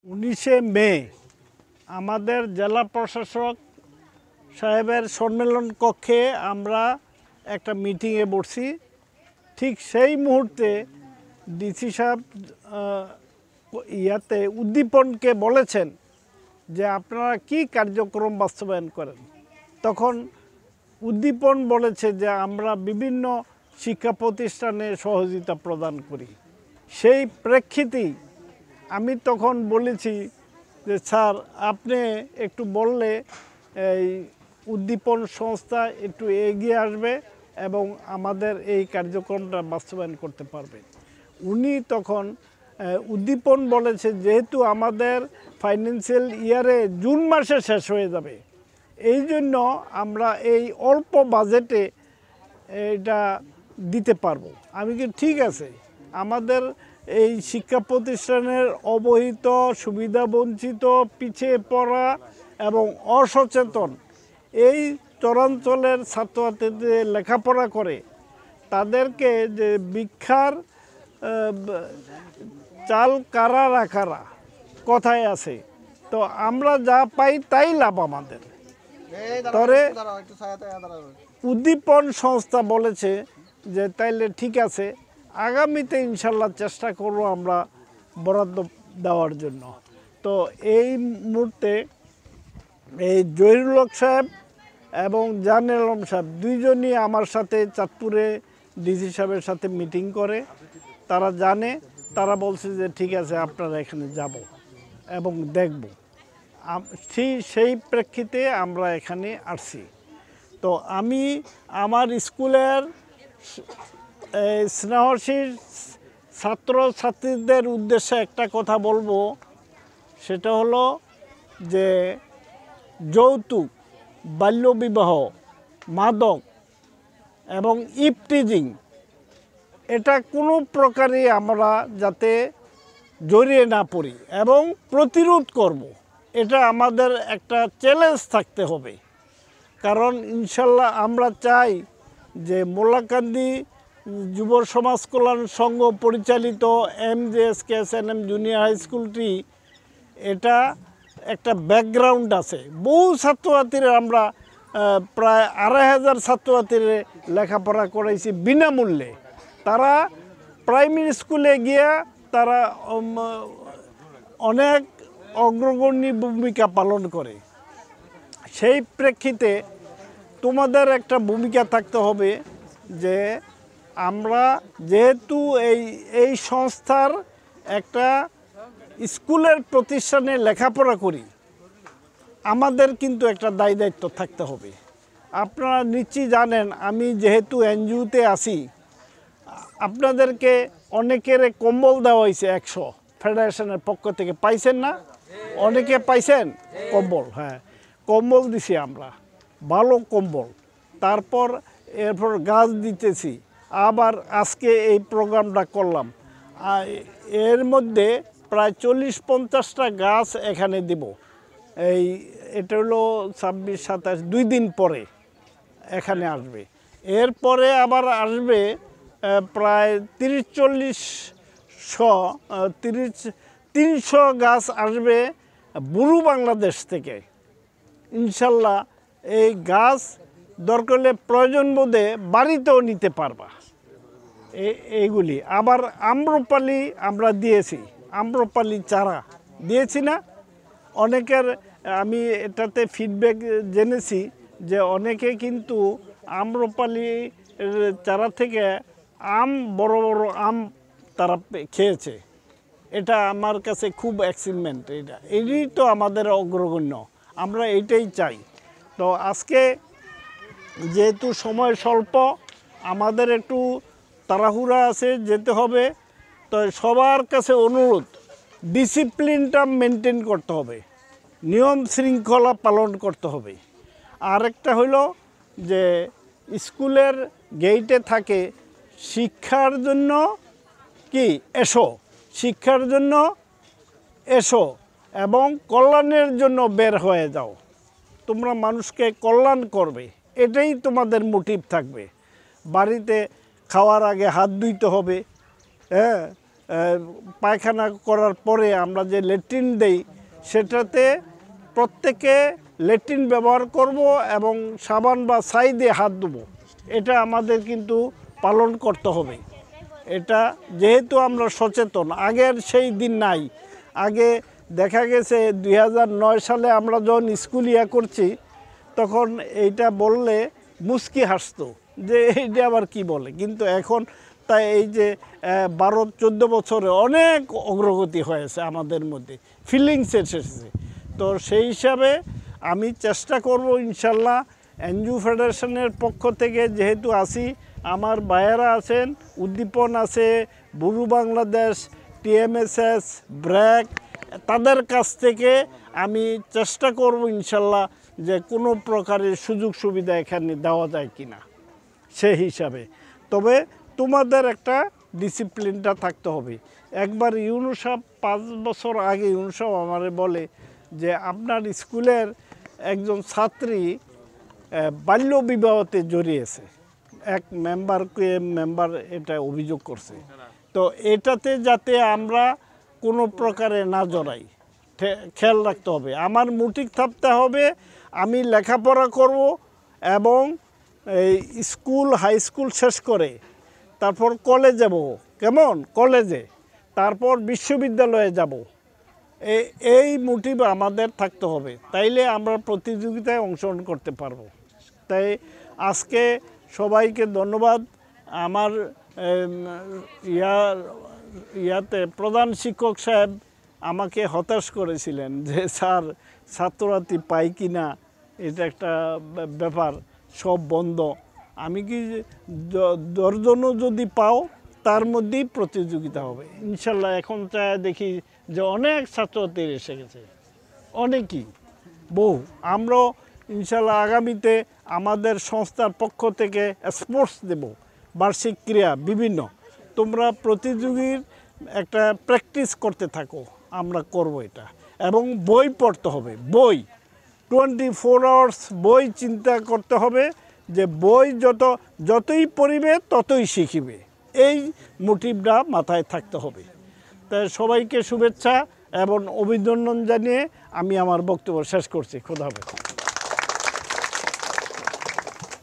19 মে আমাদের জেলা প্রশাসক সাহেবের সম্মেলন কক্ষে আমরা একটা মিটিংয়ে বসছি। ঠিক সেই মুহূর্তে ডিসি সাহেব উদ্দীপনকে বলেছেন যে আপনারা কি কার্যক্রম বাস্তবায়ন করেন। তখন উদ্দীপন বলেছে যে আমরা বিভিন্ন শিক্ষা প্রতিষ্ঠানে সহযোগিতা প্রদান করি। সেই প্রেক্ষিতেই আমি তখন বলেছি যে স্যার আপনি একটু বললে এই উদ্দীপন সংস্থা একটু এগিয়ে আসবে এবং আমাদের এই কার্যক্রমটা বাস্তবায়ন করতে পারবে। উনি তখন উদ্দীপন বলেছে যেহেতু আমাদের ফাইন্যান্সিয়াল ইয়ারে জুন মাসে শেষ হয়ে যাবে, এই জন্য আমরা এই অল্প বাজেটে এটা দিতে পারবো। আমি কি ঠিক আছে, আমাদের এই শিক্ষা প্রতিষ্ঠানের অবহিত, সুবিধাবঞ্চিত, পিছিয়ে পড়া এবং অসচেতন এই চরাঞ্চলের ছাত্রছাত্রীদের লেখাপড়া করে তাদেরকে যে ভিক্ষার চাল কারা রাখারা কথায় আছে, তো আমরা যা পাই তাই লাভ আমাদের। তবে উদ্দীপন সংস্থা বলেছে যে তাইলে ঠিক আছে, আগামীতে ইনশাল্লাহ চেষ্টা করব আমরা বরাদ্দ দেওয়ার জন্য। তো এই মুহূর্তে এই জহিরুল হক সাহেব এবং জাহান আলম সাহেব দুইজনই আমার সাথে চাঁদপুরে ডিসি সাহেবের সাথে মিটিং করে, তারা জানে, তারা বলছে যে ঠিক আছে আপনারা এখানে যাব এবং দেখব। সেই প্রেক্ষিতে আমরা এখানে আসছি। তো আমি আমার স্কুলের স্নেহশীল ছাত্রছাত্রীদের উদ্দেশ্যে একটা কথা বলবো, সেটা হলো যে যৌতুক, বাল্যবিবাহ, মাদক এবং ইভটিজিং এটা কোনো প্রকারে আমরা যাতে জড়িয়ে না পড়ি এবং প্রতিরোধ করব, এটা আমাদের একটা চ্যালেঞ্জ থাকতে হবে। কারণ ইনশাল্লাহ আমরা চাই যে মোল্লাকান্দি যুব সমাজ কল্যাণ সংঘ পরিচালিত MJSKSNM জুনিয়র হাই স্কুলটি এটা একটা ব্যাকগ্রাউন্ড আছে। বহু ছাত্রছাত্রীরা আমরা প্রায় 2500 ছাত্রছাত্রীর লেখাপড়া করাইছি বিনামূল্যে। তারা প্রাইমারি স্কুলে গিয়ে তারা অনেক অগ্রগণ্য ভূমিকা পালন করে। সেই প্রেক্ষিতে তোমাদের একটা ভূমিকা থাকতে হবে যে আমরা যেহেতু এই সংস্থার একটা স্কুলের প্রতিষ্ঠানে লেখাপড়া করি, আমাদের কিন্তু একটা দায়িত্ব থাকতে হবে। আপনারা নিশ্চয়ই জানেন, আমি যেহেতু এনজিওতে আছি, আপনাদেরকে অনেকের কম্বল দেওয়া হয়েছে 100 ফেডারেশনের পক্ষ থেকে। পাইছেন না? অনেকে পাইছেন কম্বল? হ্যাঁ, কম্বল দিছি আমরা, ভালো কম্বল। তারপর এরপর গাছ দিতেছি, আবার আজকে এই প্রোগ্রামটা করলাম। এর মধ্যে প্রায় 40-50টা গাছ এখানে দেব। এটা হলো 26-27 2 দিন পরে এখানে আসবে। এরপরে আবার আসবে প্রায় 300 গাছ আসবে বুড়ো বাংলাদেশ থেকে। ইনশাল্লাহ এই গাছ দরকার হলে প্রয়োজন বোধে বাড়িতেও নিতে পারবা। এইগুলি আবার আম্রপালি আমরা দিয়েছি, আম্রপালি চারা দিয়েছি না অনেকের। আমি এটাতে ফিডব্যাক জেনেছি যে অনেকে কিন্তু আম্রপালি চারা থেকে বড় বড় আম তারা খেয়েছে। এটা আমার কাছে খুব অ্যাচিভমেন্ট। এটাই তো আমাদের অগ্রগণ্য, আমরা এইটাই চাই। তো আজকে যেহেতু সময় স্বল্প, আমাদের একটু তাড়াহুড়া আছে, যেতে হবে। তো সবার কাছে অনুরোধ, ডিসিপ্লিনটা মেনটেন করতে হবে, নিয়ম শৃঙ্খলা পালন করতে হবে। আরেকটা হলো যে স্কুলের গেইটে থাকে শিক্ষার জন্য কি এসো, শিক্ষার জন্য এসো এবং কল্যাণের জন্য বের হয়ে যাও। তোমরা মানুষকে কল্যাণ করবে, এটাই তোমাদের মোটিভ থাকবে। বাড়িতে খাওয়ার আগে হাত ধুইতে হবে, হ্যাঁ, পায়খানা করার পরে আমরা যে ল্যাট্রিন দেই সেটাতে প্রত্যেকে ল্যাট্রিন ব্যবহার করব এবং সাবান বা ছাই দিয়ে হাত ধোবো। এটা আমাদের কিন্তু পালন করতে হবে। এটা যেহেতু আমরা সচেতন, আগের সেই দিন নাই। আগে দেখা গেছে 2009 সালে আমরা যখন স্কুল করছি তখন এইটা বললে মুচকি হাসতো যে এইটা আবার কি বলে, কিন্তু এখন তাই এই যে 12-14 বছরে অনেক অগ্রগতি হয়েছে আমাদের মধ্যে, ফিলিংস এসেছে। তো সেই হিসাবে আমি চেষ্টা করব ইনশাল্লাহ এনজিও ফেডারেশনের পক্ষ থেকে, যেহেতু আসি আমার ভাইয়েরা আছেন, উদ্দীপন আছে, বুরু বাংলাদেশ, TMSS, ব্র্যাক, তাদের কাছ থেকে আমি চেষ্টা করব ইনশাল্লাহ যে কোনো প্রকারের সুযোগ সুবিধা এখানে দেওয়া যায় কিনা সেই হিসাবে। তবে তোমাদের একটা ডিসিপ্লিনটা থাকতে হবে। একবার ইউনুস সাহেব 5 বছর আগে ইউনুস সাহেব আমারে বলে যে আপনার স্কুলের একজন ছাত্রী বাল্য বিবাহতে জড়িয়েছে, এক মেম্বার এটা অভিযোগ করছে। তো এটাতে যাতে আমরা কোনো প্রকারে না জড়াই, খেয়াল রাখতে হবে। আমার মুটিক থাকতে হবে, আমি লেখাপড়া করব এবং এই স্কুল হাই স্কুল শেষ করে তারপর কলেজে যাব, কেমন কলেজে, তারপর বিশ্ববিদ্যালয়ে যাব। এই মোটিভ আমাদের থাকতে হবে, তাইলে আমরা প্রতিযোগিতায় অংশগ্রহণ করতে পারবো। তাই আজকে সবাইকে ধন্যবাদ। আমার ইয়াতে প্রধান শিক্ষক সাহেব আমাকে হতাশ করেছিলেন যে স্যার ছাত্রছাত্রী পাই কি না, এটা একটা ব্যাপার, সব বন্ধ। আমি কি 10 জনও যদি পাও তার মধ্যেই প্রতিযোগিতা হবে ইনশাল্লাহ। এখন চাই দেখি যে অনেক ছাত্রছাত্রী এসে গেছে, অনেকই বহু। আমরাও ইনশাল্লাহ আগামীতে আমাদের সংস্থার পক্ষ থেকে স্পোর্টস দেব, বার্ষিক ক্রীড়া বিভিন্ন। তোমরা প্রতিযোগীর একটা প্র্যাকটিস করতে থাকো, আমরা করব এটা। এবং বই পড়তে হবে, বই 24 আওয়ার্স বই চিন্তা করতে হবে, যে বই যতই পড়িবে ততই শিখিবে, এই মোটিভটা মাথায় থাকতে হবে। তাই সবাইকে শুভেচ্ছা এবং অভিনন্দন জানিয়ে আমি আমার বক্তব্য শেষ করছি। খোদা হাফেজ।